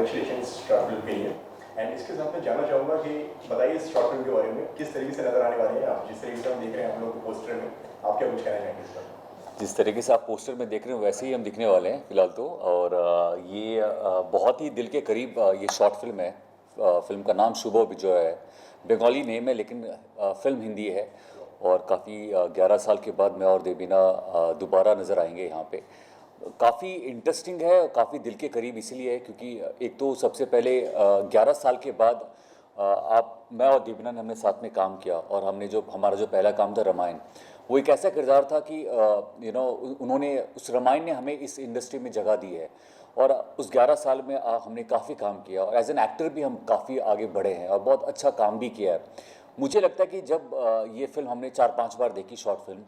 Congratulation short film के लिए। And इसके साथ मैं जानना चाहूँगा कि बताइए इस शॉर्ट फिल्म के बारे में, किस तरीके से नजर आने वाली है आप, जिस तरीके से हम देख रहे हैं हम लोग को पोस्टर में, आप क्या कुछ कहना चाहेंगे इस पर? जिस तरीके से आप पोस्टर में देख रहे हो वैसे ही हम दिखने वाले हैं फिलहाल तो। और ये बहुत ही दिल के करीब ये शॉर्ट फिल्म है। फिल्म का नाम शुभ विजय है, बंगाली नेम है लेकिन फिल्म हिंदी है। और काफ़ी 11 साल के बाद मैं और देबीना दोबारा नज़र आएंगे यहाँ पे। काफ़ी इंटरेस्टिंग है, काफ़ी दिल के करीब इसलिए है क्योंकि एक तो सबसे पहले 11 साल के बाद आप मैं और देबीना ने हमने साथ में काम किया और हमने जो हमारा जो पहला काम था रामायण, वो एक ऐसा किरदार था कि उन्होंने उस रामायण ने हमें इस इंडस्ट्री में जगह दी है। और उस 11 साल में हमने काफ़ी काम किया और एज एन एक्टर भी हम काफ़ी आगे बढ़े हैं और बहुत अच्छा काम भी किया है। मुझे लगता है कि जब ये फिल्म हमने 4-5 बार देखी शॉर्ट फिल्म,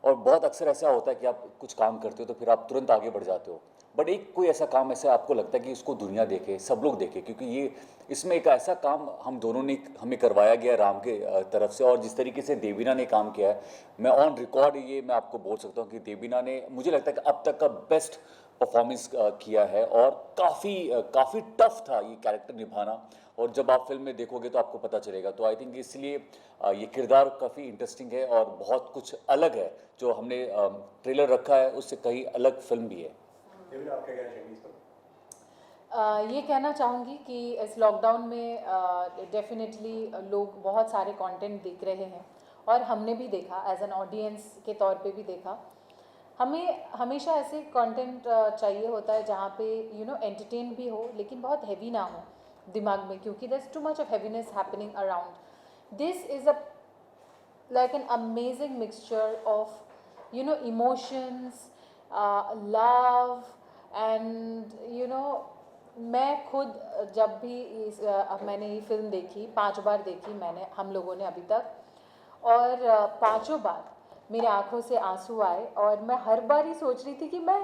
और बहुत अक्सर ऐसा होता है कि आप कुछ काम करते हो तो फिर आप तुरंत आगे बढ़ जाते हो, बट एक कोई ऐसा काम ऐसा आपको लगता है कि इसको दुनिया देखे, सब लोग देखे, क्योंकि ये इसमें एक ऐसा काम हम दोनों ने हमें करवाया गया राम के तरफ से। और जिस तरीके से देबीना ने काम किया है, मैं ऑन रिकॉर्ड ये मैं आपको बोल सकता हूँ कि देबीना ने मुझे लगता है कि अब तक का बेस्ट परफॉर्मेंस किया है। और काफ़ी टफ था ये कैरेक्टर निभाना, और जब आप फिल्म में देखोगे तो आपको पता चलेगा। तो आई थिंक इसलिए ये किरदार काफ़ी इंटरेस्टिंग है और बहुत कुछ अलग है। जो हमने ट्रेलर रखा है उससे कहीं अलग फिल्म भी है। आप क्या कहना चाहेंगे इस पर? ये कहना चाहूँगी कि इस लॉकडाउन में डेफिनेटली लोग बहुत सारे कंटेंट देख रहे हैं और हमने भी देखा, एज एन ऑडियंस के तौर पे भी देखा। हमें हमेशा ऐसे कंटेंट चाहिए होता है जहाँ पे एंटरटेन भी हो लेकिन बहुत हैवी ना हो दिमाग में, क्योंकि there is too much of heaviness happening around. This is a like an amazing mixture of emotions, love and मैं खुद जब भी मैंने ये फिल्म देखी, 5 बार देखी मैंने, हम लोगों ने अभी तक, और 5 बार मेरे आंखों से आंसू आए। और मैं हर बार ही सोच रही थी कि मैं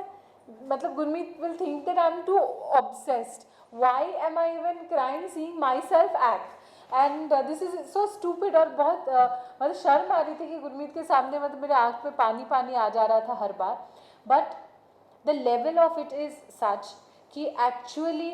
मतलब Gurmeet will think that I am too obsessed, why am I even crying seeing myself act and this is so stupid. और बहुत मतलब शर्म आ रही थी कि गुरमीत के सामने मतलब मेरे आँख पे पानी पानी आ जा रहा था हर बार। But the level of it is such कि एक्चुअली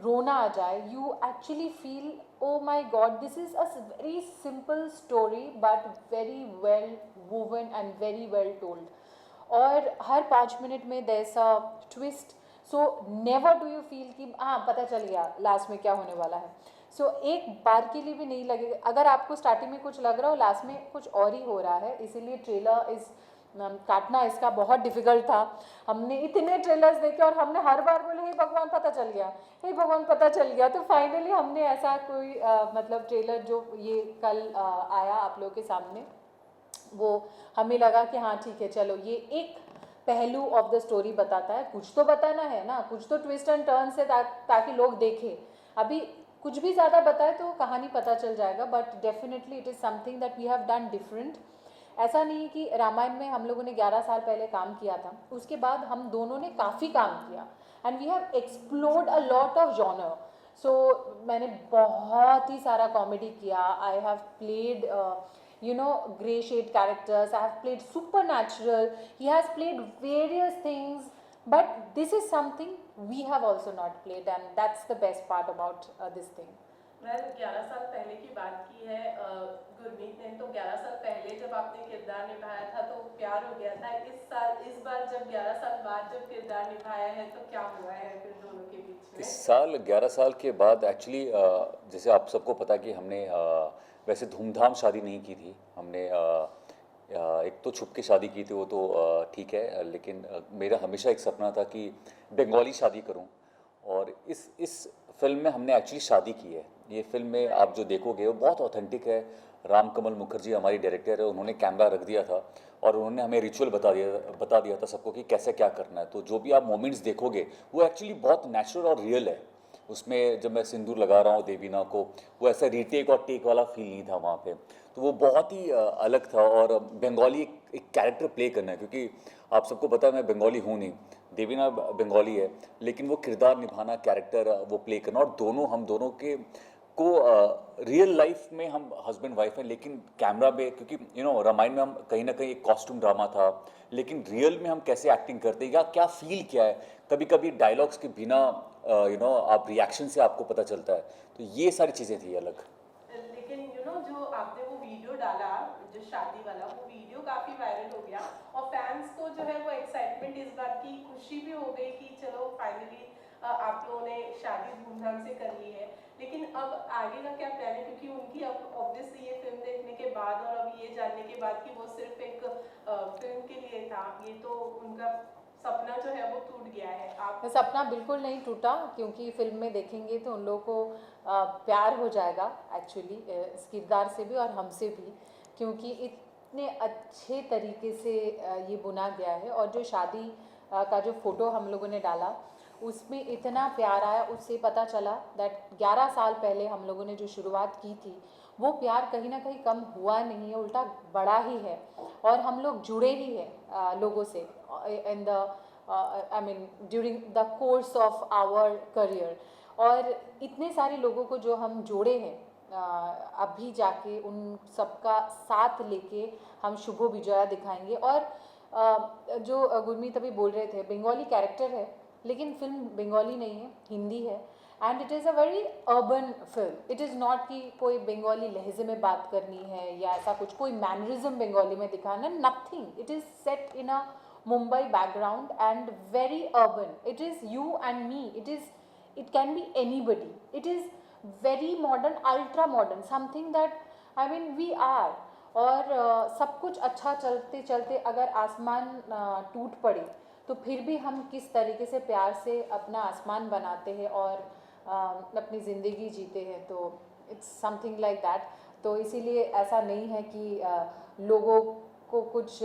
रोना आ जाए, you actually feel oh my god, this is a very simple story but very well woven and very well told. और हर 5 मिनट में there is a twist, so never do you feel कि हाँ पता चल गया लास्ट में क्या होने वाला है। सो एक बार के लिए भी नहीं लगेगा, अगर आपको स्टार्टिंग में कुछ लग रहा हो लास्ट में कुछ और ही हो रहा है। इसीलिए ट्रेलर इस काटना इसका बहुत डिफिकल्ट था। हमने इतने ट्रेलर्स देखे और हमने हर बार बोले हे भगवान पता चल गया, हे भगवान पता चल गया। तो फाइनली हमने ऐसा कोई मतलब ट्रेलर जो ये कल आया आप लोगों के सामने, वो हमें लगा कि हाँ ठीक है, चलो ये एक पहलू ऑफ द स्टोरी बताता है, कुछ तो बताना है ना, कुछ तो ट्विस्ट एंड टर्न से ताकि लोग देखें। अभी कुछ भी ज़्यादा बताए तो कहानी पता चल जाएगा, but definitely it is something that we have done different. ऐसा नहीं कि रामायण में हम लोगों ने 11 साल पहले काम किया था, उसके बाद हम दोनों ने काफ़ी काम किया and we have explored a lot of genre. So मैंने बहुत ही सारा कॉमेडी किया, I have played grey shade characters, I have played supernatural, he has played various things, but this is something we have also not played and that's the best part about this thing. मैं 11 साल पहले की बात की है गुरमीत ने, तो 11 साल पहले जब आपने किरदार निभाया था तो प्यार हो गया था। इस बार जब 11 साल बाद जब किरदार निभाया है तो क्या हुआ है फिर दोनों के बीच में? इस साल 11 साल के बाद एक्चुअली जैसे आप सबको पता कि हमने वैसे धूमधाम शादी नहीं की थी। हमने एक तो छुप के शादी की थी, वो तो ठीक है, लेकिन मेरा हमेशा एक सपना था कि बंगाली शादी करूं। और इस फिल्म में हमने एक्चुअली शादी की है। ये फिल्म में आप जो देखोगे वो बहुत ऑथेंटिक है। राम कमल मुखर्जी हमारी डायरेक्टर है, उन्होंने कैमरा रख दिया था और उन्होंने हमें रिचुअल बता दिया था सबको कि कैसे क्या करना है। तो जो भी आप मोमेंट्स देखोगे वो एक्चुअली बहुत नेचुरल और रियल है। उसमें जब मैं सिंदूर लगा रहा हूँ देबीना को, वो ऐसा रीटेक और टेक वाला फील नहीं था वहाँ पे। तो वो बहुत ही अलग था। और बंगाली एक कैरेक्टर प्ले करना है, क्योंकि आप सबको पता है मैं बंगाली हूँ नहीं, देबीना बंगाली है, लेकिन वो किरदार निभाना, कैरेक्टर वो प्ले करना, और हम दोनों के को रियल लाइफ में हम हस्बैंड वाइफ हैं, लेकिन कैमरा में, क्योंकि रामायण में हम कहीं ना कहीं एक कॉस्ट्यूम ड्रामा था, लेकिन रियल में हम कैसे एक्टिंग करते हैं या क्या फील क्या है, कभी कभी डायलॉग्स के बिना आप रिएक्शन से आपको पता चलता है, तो ये सारी चीज़ें थी अलग। लेकिन जो आपने वो वीडियो डाला जो शादी वाला, वो वीडियो काफी वायरल हो गया और फैंस को जो है वो एक्साइटमेंट इस बात की खुशी भी हो गई कि चलो फाइनली आप लोगों ने शादी धूमधाम से कर ली है। लेकिन अब आगे का क्या प्लान है, क्योंकि उनकी अब ऑब्वियसली ये फिल्म देखने के बाद और अब ये जानने के बाद कि वो सिर्फ एक फिल्म के लिए था, ये तो उनका सपना जो है वो टूट गया है। आप सपना बिल्कुल नहीं टूटा, क्योंकि फिल्म में देखेंगे तो उन लोगों को प्यार हो जाएगा एक्चुअली इस किरदार से भी और हमसे भी, क्योंकि इतने अच्छे तरीके से ये बुना गया है। और जो शादी का जो फ़ोटो हम लोगों ने डाला उसमें इतना प्यार आया, उससे पता चला दैट 11 साल पहले हम लोगों ने जो शुरुआत की थी वो प्यार कहीं ना कहीं कम हुआ नहीं है, उल्टा बढ़ा ही है। और हम लोग जुड़े ही हैं लोगों से in the I mean during the course of our career. और इतने सारे लोगों को जो हम जोड़े हैं अभी जाके उन सबका साथ लेके हम शुभो विजया दिखाएंगे। और जो गुरमीत अभी बोल रहे थे, बंगाली कैरेक्टर है लेकिन फिल्म बंगाली नहीं है, हिंदी है। And it is a very urban film. It is not कि कोई बंगाली लहजे में बात करनी है या ऐसा कुछ, कोई मैनरिज्म बंगाली में दिखाना, nothing. It is set in a Mumbai background and very urban. It is you and me. It can be anybody. It is very modern, ultra modern, something that I mean we are. और सब कुछ अच्छा चलते चलते अगर आसमान टूट पड़े तो फिर भी हम किस तरीके से प्यार से अपना आसमान बनाते हैं और अपनी ज़िंदगी जीते हैं। तो इट्स समथिंग लाइक दैट। तो इसीलिए ऐसा नहीं है कि लोगों को कुछ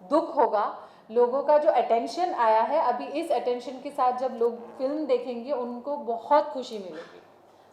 दुख होगा। लोगों का जो अटेंशन आया है, अभी इस अटेंशन के साथ जब लोग फिल्म देखेंगे उनको बहुत खुशी मिलेगी।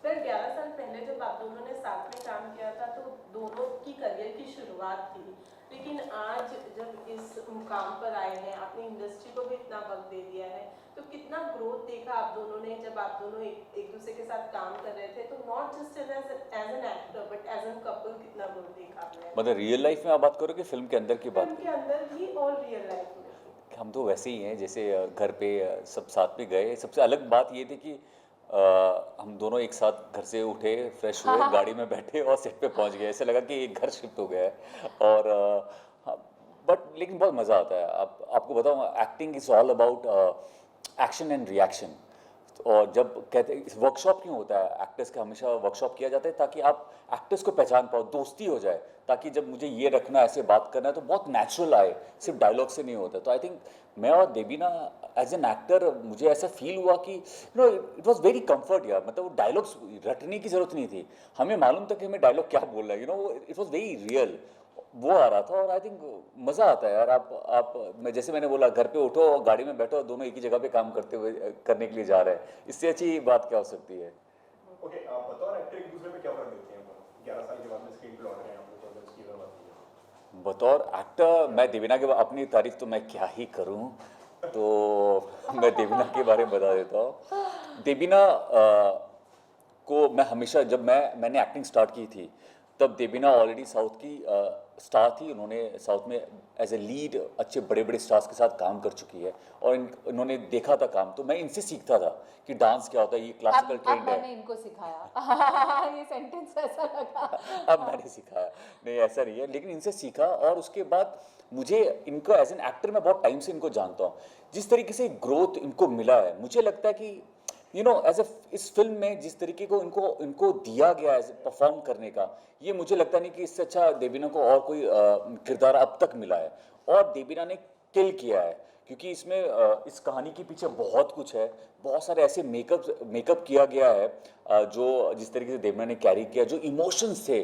फिर 11 साल पहले जब आप दोनों ने साथ में काम किया था तो दोनों की करियर की शुरुआत थी, लेकिन आज जब इस मुकाम पर आए हैं, आपने इंडस्ट्री को भी इतना वक्त दे दिया है, तो कितना ग्रोथ देखा आप दोनों ने जब आप दोनों एक दूसरे के साथ काम कर रहे थे? तो not just as an actor but as an couple कितना ग्रोथ देखा आपने? मतलब रियल लाइफ में आप बात करो कि फिल्म के अंदर की बात? फिल्म के अंदर भी और रियल लाइफ में। हम तो वैसे ही हैं जैसे घर पे सब साथ में गए। सबसे अलग बात ये थी कि हम दोनों एक साथ घर से उठे, फ्रेश हुए, गाड़ी में बैठे और सेट पे पहुंच गए। ऐसे लगा कि एक घर शिफ्ट हो गया है। और बट लेकिन बहुत मज़ा आता है। आपको बताऊँ, acting is all about action and reaction. और जब कहते हैं वर्कशॉप क्यों होता है, एक्टर्स का हमेशा वर्कशॉप किया जाता है ताकि आप एक्टर्स को पहचान पाओ, दोस्ती हो जाए, ताकि जब मुझे ये रखना है, ऐसे बात करना है, तो बहुत नेचुरल आए, सिर्फ डायलॉग से नहीं होता। तो आई थिंक मैं और देबीना एज एन एक्टर, मुझे ऐसा फील हुआ कि इट वॉज वेरी कम्फर्ट यार। मतलब वो डायलॉग्स रटने की जरूरत नहीं थी, हमें मालूम था कि हमें डायलॉग क्या बोल रहा है। इट वॉज वेरी रियल, वो आ रहा था। और आई थिंक मज़ा आता है यार। मैं जैसे मैंने बोला, घर पे उठो और गाड़ी में बैठो और दोनों एक ही जगह पे काम करने के लिए जा रहे हैं। इससे अच्छी बात क्या हो सकती है? ओके, आप बतौर एक्टर एक दूसरे में क्या फर्क देखते हैं? 11 साल के बाद में स्क्रीन पे लौट रहे हैं आप लोग, तो उसकी बात है। बतौर एक्टर मैं देवीना के अपनी तारीफ तो मैं क्या ही करूं। तो मैं देवीना के बारे में बता देता हूँ। देवीना को मैं हमेशा, जब मैंने एक्टिंग स्टार्ट की थी तब देवीना ऑलरेडी साउथ की स्टार थी। उन्होंने साउथ में एज ए लीड अच्छे बड़े बड़े स्टार्स के साथ काम कर चुकी है और इन्होंने देखा था काम। तो मैं इनसे सीखता था कि डांस क्या होता है, ये क्लासिकल ट्रेंड है। मैंने इनको सिखाया। ये सेंटेंस ऐसा लगा। अब मैंने सिखाया, नहीं ऐसा नहीं है, लेकिन इनसे सीखा। और उसके बाद मुझे इनको एज एन एक्टर मैं बहुत टाइम से इनको जानता हूँ। जिस तरीके से ग्रोथ इनको मिला है, मुझे लगता है कि एज ए इस फिल्म में जिस तरीके को इनको दिया गया है परफॉर्म करने का, ये मुझे लगता नहीं कि इससे अच्छा देवीना को और कोई किरदार अब तक मिला है। और देवीना ने किल किया है, क्योंकि इसमें इस कहानी के पीछे बहुत कुछ है। बहुत सारे ऐसे मेकअप किया गया है जो जिस तरीके से देवीना ने कैरी किया, जो इमोशंस थे।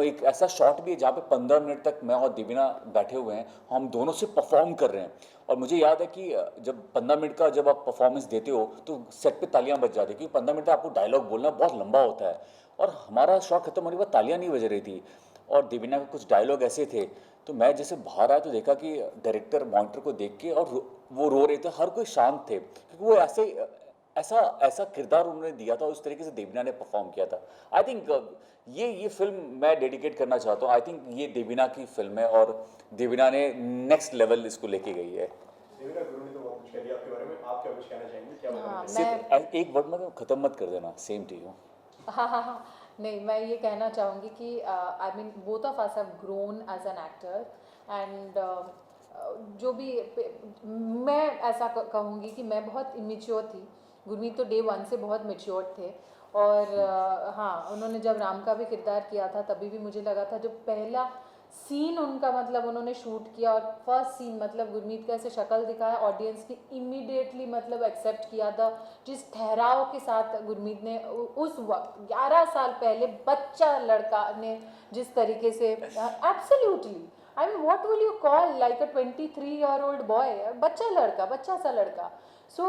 एक ऐसा शॉट भी है जहाँ पे 15 मिनट तक मैं और देवीना बैठे हुए हैं, हम दोनों से परफॉर्म कर रहे हैं। और मुझे याद है कि जब 15 मिनट का जब आप परफॉर्मेंस देते हो तो सेट पे तालियां बज जाती है, क्योंकि 15 मिनट आपको डायलॉग बोलना बहुत लंबा होता है। और हमारा शॉट खत्म होने के बाद तालियां नहीं बज रही थी और देवीना के कुछ डायलॉग ऐसे थे। तो मैं जैसे बाहर आया तो देखा कि डायरेक्टर मॉनिटर को देख के और वो रो रहे थे, हर कोई शांत थे, क्योंकि वो ऐसा किरदार उन्होंने दिया था, उस तरीके से देवीना ने परफॉर्म किया था। आई थिंक ये फिल्म मैं डेडिकेट करना चाहता हूँ। आई थिंक ये देवीना की फिल्म है और देवीना ने नेक्स्ट लेवल इसको लेके गई है। देवीना गुरु ने तो बहुत कुछ कह दिया आपके बारे में, आप क्या कुछ कहना चाहेंगे? क्या करते सिर्फ एक वर्ड में खत्म मत कर देना, सेम टू यू। हाँ, नहीं, मैं ये कहना चाहूँगी कि I mean both of us have grown as an actor and जो भी मैं ऐसा कहूँगी कि मैं बहुत इमेच्योर थी। गुरमीत तो डे वन से बहुत मेच्योर थे और हाँ, उन्होंने जब राम का भी किरदार किया था तभी भी मुझे लगा था, जब पहला सीन उनका मतलब उन्होंने शूट किया और फर्स्ट सीन मतलब गुरमीत का ऐसे शक्ल दिखाया, ऑडियंस ने इमीडिएटली मतलब एक्सेप्ट किया था। जिस ठहराव के साथ गुरमीत ने उस वक्त 11 साल पहले बच्चा लड़का ने जिस तरीके से absolutely, I mean what will you call like a 23-year-old boy, बच्चा लड़का, बच्चा सा लड़का। सो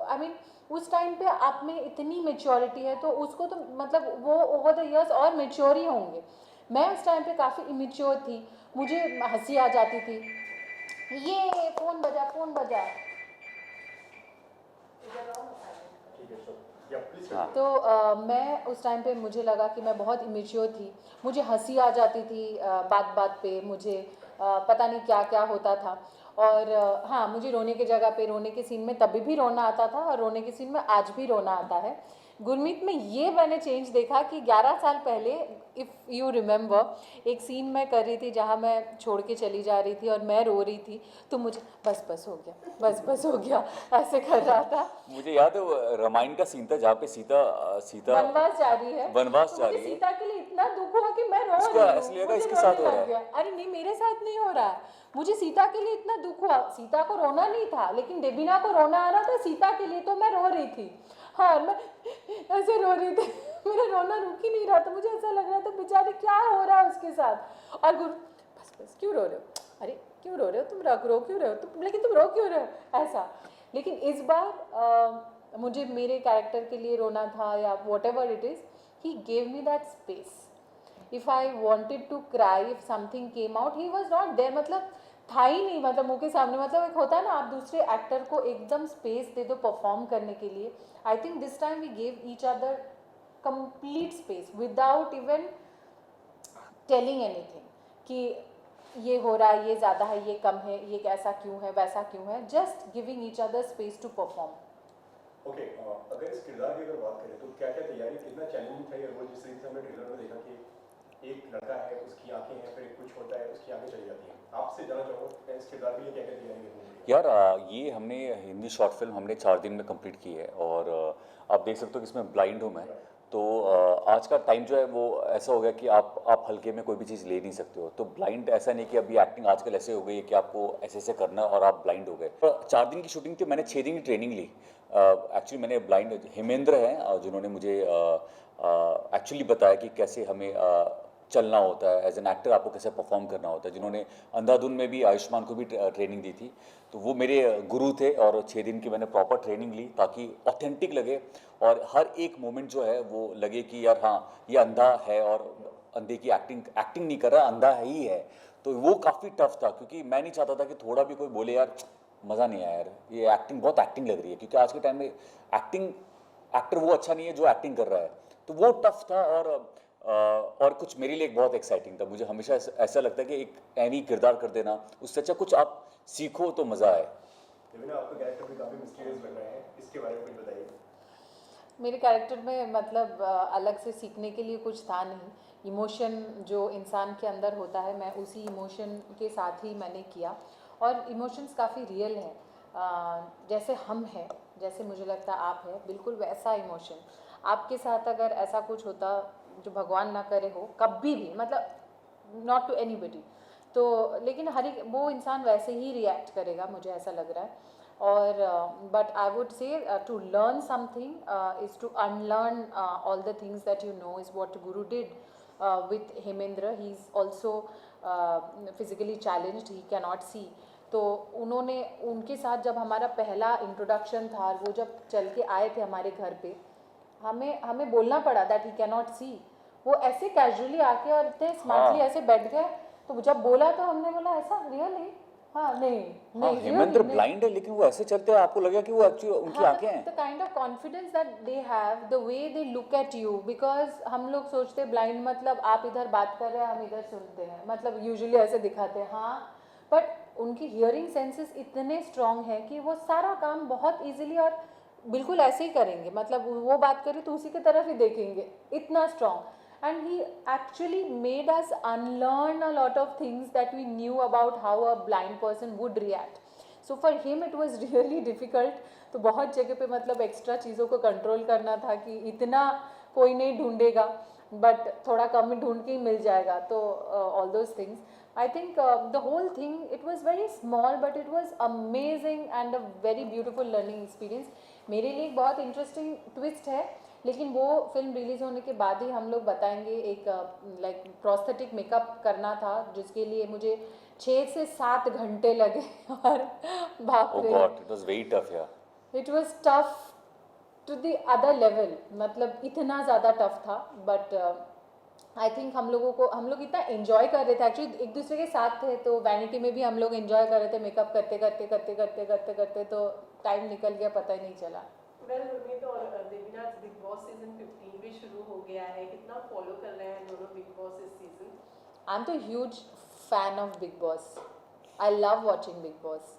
आई मीन उस टाइम पे आप में इतनी मेच्योरिटी है तो उसको तो मतलब वो ओवर द इयर्स और मेच्योर ही होंगे। मैं उस टाइम पे काफ़ी इमेच्योर थी, मुझे हंसी आ जाती थी, ये फ़ोन बजा ठीक है, सर या प्लीज तो मैं उस टाइम पे मुझे लगा कि मैं बहुत इमेच्योर थी, मुझे हंसी आ जाती थी बात बात पे, मुझे पता नहीं क्या क्या होता था। और हाँ, मुझे रोने की जगह पे रोने के सीन में तभी भी रोना आता था और रोने के सीन में आज भी रोना आता है। गुरमीत में ये मैंने चेंज देखा कि 11 साल पहले इफ़ यू रिमेंबर एक सीन मैं कर रही थी जहाँ मैं छोड़ के चली जा रही थी और मैं रो रही थी, तो मुझे बस हो गया ऐसे कर रहा था। मुझे याद है वो रामायण का सीन था जहाँ पे सीता वनवास जारी है, वनवास तो जा मुझे रही है। सीता के लिए इतना दुख हुआ कि मैं रो इसको रही हूँ, ऐसे लगा मुझे इसके रोने साथ हो रहा लग है। गया। अरे नहीं, मेरे साथ नहीं हो रहा है, मुझे सीता के लिए इतना दुख हुआ, सीता को रोना नहीं था लेकिन डेबिना को रोना आ रहा था सीता के लिए, तो मैं रो रही थी। हाँ, और मैं ऐसे रो रही थी मेरा रोना रुक ही नहीं रहा था, मुझे ऐसा लग रहा था बेचारे क्या हो रहा है उसके साथ। और गुरु बस क्यों रो रहे हो, अरे क्यों रो रहे हो तुम, रो क्यों रहे हो तुम, लेकिन तुम रो क्यों रहे हो ऐसा। लेकिन इस बार मुझे मेरे कैरेक्टर के लिए रोना था या whatever it is, he gave me that space. If I wanted to cry, if something came out, he was not there, मतलब था ही नहीं, मतलब मुँह के सामने। मतलब एक होता है ना, आप दूसरे एक्टर को एकदम स्पेस दे दो परफॉर्म करने के लिए। I think this time we gave each other complete space without even telling anything कि ये हो रहा है, ये ज़्यादा है, ये कम है, ये कैसा क्यों है, वैसा क्यों है, just giving each other space to perform. Okay, अगर इस किरदार की अगर बात करें तो क्या क्या तैयारी, कितना चैलेंजिंग था ये रोल? जिस तरीके से हमने ट्रेलर में देखा कि एक लड़का है, उसकी आंखें हैं, फिर कुछ होता है, उसकी आंखें चली जाती हैं। आपसे जानना चाहूँगा इस किरदार के लिए क्या क्या तैयारी करनी है? यार ये हमने हिंदी शॉर्ट फिल्म हमने 4 दिन में कंप्लीट की है और आप देख सकते हो कि इसमें ब्लाइंड हूँ मैं। तो आज का टाइम जो है वो ऐसा हो गया कि आप हल्के में कोई भी चीज़ ले नहीं सकते हो। तो ब्लाइंड ऐसा नहीं कि अभी एक्टिंग आजकल ऐसे हो गई है कि आपको ऐसे ऐसे करना है और आप ब्लाइंड हो गए। 4 दिन की शूटिंग थी, मैंने 6 दिन की ट्रेनिंग ली। एक्चुअली मैंने ब्लाइंड हेमेंद्र हैं जिन्होंने मुझे एक्चुअली बताया कि कैसे हमें चलना होता है, एज एन एक्टर आपको कैसे परफॉर्म करना होता है, जिन्होंने अंधाधुन में भी आयुष्मान को भी ट्रेनिंग दी थी। तो वो मेरे गुरु थे और 6 दिन की मैंने प्रॉपर ट्रेनिंग ली ताकि ऑथेंटिक लगे और हर एक मोमेंट जो है वो लगे कि यार हाँ ये अंधा है और अंधे की एक्टिंग नहीं कर रहा, अंधा ही है। तो वो काफ़ी टफ था क्योंकि मैं नहीं चाहता था कि थोड़ा भी कोई बोले यार मज़ा नहीं आया यार, ये एक्टिंग बहुत एक्टिंग लग रही है, क्योंकि आज के टाइम में एक्टर वो अच्छा नहीं है जो एक्टिंग कर रहा है। तो वो टफ था और कुछ मेरे लिए बहुत एक्साइटिंग था। मुझे हमेशा ऐसा लगता है कि एक ऐनी किरदार कर देना, उससे अच्छा कुछ आप सीखो तो मज़ा आए। देविना, आपका कैरेक्टर भी काफ़ी मिस्टीरियस लग रहा है, इसके बारे में कुछ बताइए। मेरे कैरेक्टर में मतलब अलग से सीखने के लिए कुछ था नहीं। इमोशन जो इंसान के अंदर होता है, मैं उसी इमोशन के साथ ही मैंने किया और इमोशंस काफ़ी रियल हैं। जैसे हम हैं, जैसे मुझे लगता है आप है, बिल्कुल वैसा इमोशन आपके साथ अगर ऐसा कुछ होता जो भगवान ना करे हो कभी भी, मतलब नॉट टू एनीबडी, तो लेकिन हर एक वो इंसान वैसे ही रिएक्ट करेगा, मुझे ऐसा लग रहा है। और but I would say to learn something is to unlearn all the things that you know, is what Guru did with Hemendra. He is also physically challenged, he cannot see. तो उन्होंने उनके साथ जब हमारा पहला इंट्रोडक्शन था, वो जब चल के आए थे हमारे घर पे, हमें बोलना पड़ा दैट ही कैनॉट सी। वो ऐसे कैजुअली आके और इतने स्मार्टली ऐसे बैठ गए, तो जब बोला तो हमने बोला ऐसा रियली, हाँ नहीं हाँ, नहीं हेमेंद्र ब्लाइंड है लेकिन वो ऐसे चलते हैं आपको लगेगा कि वो एक्चुअली उनकी आंखें हैं। The kind of confidence that they have, the way they look at you, because हम लोग सोचते ब्लाइंड मतलब आप इधर बात कर रहे हैं हम इधर सुनते हैं, मतलब यूजुअली ऐसे दिखाते हैं, हाँ, बट उनकी हियरिंग सेंसेस इतने स्ट्रांग है कि वो सारा काम बहुत इजीली और बिल्कुल ऐसे ही करेंगे, मतलब वो बात करे तो उसी की तरफ ही देखेंगे, इतना strong. And he actually made us unlearn a lot of things that we knew about how a blind person would react. So for him it was really difficult. तो बहुत जगह पे मतलब एक्स्ट्रा चीज़ों को कंट्रोल करना था कि इतना कोई नहीं ढूंढेगा, बट थोड़ा कम ही ढूंढ के ही मिल जाएगा। तो all those things, I think the whole thing, it was very small but it was amazing and a very beautiful learning experience. मेरे लिए एक बहुत इंटरेस्टिंग ट्विस्ट है, लेकिन वो फिल्म रिलीज़ होने के बाद ही हम लोग बताएंगे। एक लाइक प्रोस्थेटिक मेकअप करना था जिसके लिए मुझे 6 से 7 घंटे लगे और बाप Oh रे, God, it was very tough, yeah. It was tough to the other level, मतलब इतना ज़्यादा टफ था। बट आई थिंक हम लोग इतना एंजॉय कर रहे थे, एक्चुअली एक दूसरे के साथ थे, तो वैनिटी में भी हम लोग एंजॉय कर रहे थे मेकअप करते करते करते करते करते करते, तो टाइम निकल गया, पता ही नहीं चला। वेल गुरमीत और देवीना, बिग बॉस सीजन 15 भी शुरू हो गया है, कितना फॉलो कर रहे हैं दोनों बिग बॉस इस सीजन? आई एम तो huge fan of big boss, I love watching big boss.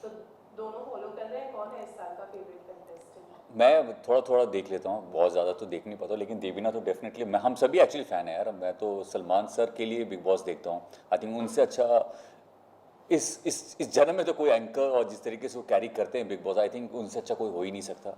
तो दोनों फॉलो कर रहे हैं, कौन है इस साल का फेवरेट कंटेस्टेंट? मैं थोड़ा थोड़ा देख लेता हूँ, बहुत ज़्यादा तो देख नहीं पाता, लेकिन देवीना तो डेफिनेटली, मैं हम सभी एक्चुअली फ़ैन है यार। मैं तो सलमान सर के लिए बिग बॉस देखता हूँ। आई थिंक उनसे अच्छा इस जन्म में तो कोई एंकर, और जिस तरीके से वो कैरी करते हैं बिग बॉस, आई थिंक उनसे अच्छा कोई हो ही नहीं सकता।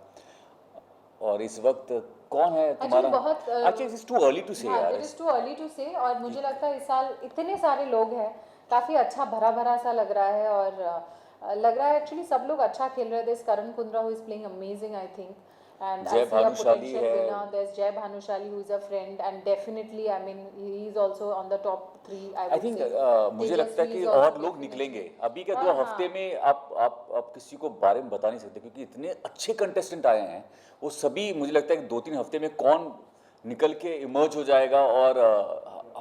और इस वक्त कौन है तुम्हारा? बहुत actually it's too early to say यार। It is too early to say, और मुझे लगता है इस साल इतने सारे लोग हैं, काफ़ी अच्छा भरा भरा सा लग रहा है। और लग रहा है एक्चुअली सब लोग अच्छा खेल रहे थे। This Karan Kundra who is playing amazing I think, and जय I see a Bhanushali potential है। winner. There's Jay Bhanushali who is a friend, and definitely I mean he is also on the top 3 I I would think say. मुझे लगता है Tejasvi कि is also और लोग definitely. निकलेंगे अभी के हाँ, 2 हाँ। हफ्ते में। आप किसी को बारे में बता नहीं सकते, क्योंकि इतने अच्छे कंटेस्टेंट आए हैं। वो सभी, मुझे लगता है कि 2-3 हफ्ते में कौन निकल के इमर्ज हो जाएगा, और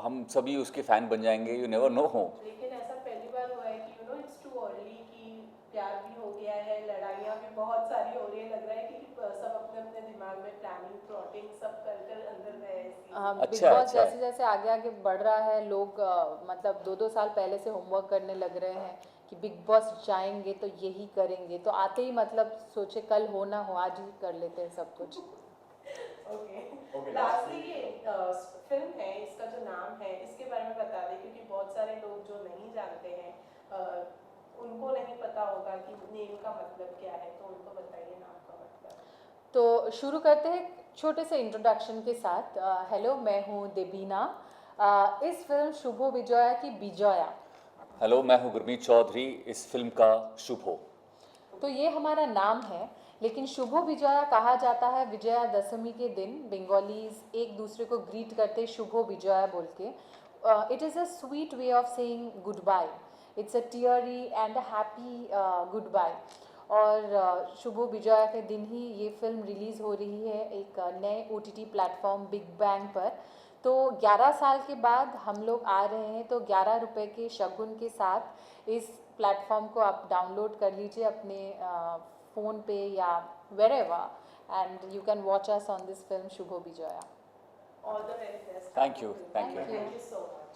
हम सभी उसके फैन बन जाएंगे। यू नेवर नो हो। लेकिन ऐसा पहली बार हुआ है कि इट्स टू अर्ली, कि प्यार भी हो गया है, लड़ाइयाँ भी बहुत सारी हो रही है, लग रहा है कि सब अपने अपने दिमाग में प्लानिंग प्लॉटिंग सब कर कर अंदर गए हैं इस season। बिग अच्छा, बॉस अच्छा है। जैसे जैसे आगे आगे बढ़ रहा है, लोग मतलब 2-2 साल पहले से होमवर्क करने लग रहे हैं कि बिग बॉस जाएंगे तो यही करेंगे, तो आते ही मतलब सोचे कल हो ना हो, आज ही कर लेते हैं सब कुछ। ओके, Okay, लास्टली lastly, ये फिल्म है, इसका जो नाम है इसके बारे में बता दें, क्योंकि बहुत सारे लोग जो नहीं जानते हैं, उनको नहीं पता होगा कि नेम का मतलब क्या है, तो उनको बताइए नाम का मतलब। तो शुरू करते हैं छोटे से इंट्रोडक्शन के साथ। हेलो, मैं हूँ देबीना। इस फिल्म शुभो विजया की विजया, हेलो, मैं हूँ गुरमीत चौधरी, इस फिल्म का शुभो। तो ये हमारा नाम है, लेकिन शुभो विजया कहा जाता है विजयादशमी के दिन। बंगालीज एक दूसरे को ग्रीट करते शुभो विजया बोल के। It is a sweet way of saying goodbye, it's a teary and a happy goodbye. और शुभो विजया के दिन ही ये फिल्म रिलीज़ हो रही है एक नए OTT प्लेटफॉर्म बिग बैंग पर। तो 11 साल के बाद हम लोग आ रहे हैं, तो 11 रुपये के शगुन के साथ इस प्लेटफॉर्म को आप डाउनलोड कर लीजिए अपने फ़ोन पे या wherever, and you can watch us on this film Shubho Bijaya. All the very best. Thank you, thank you. Thank you so much.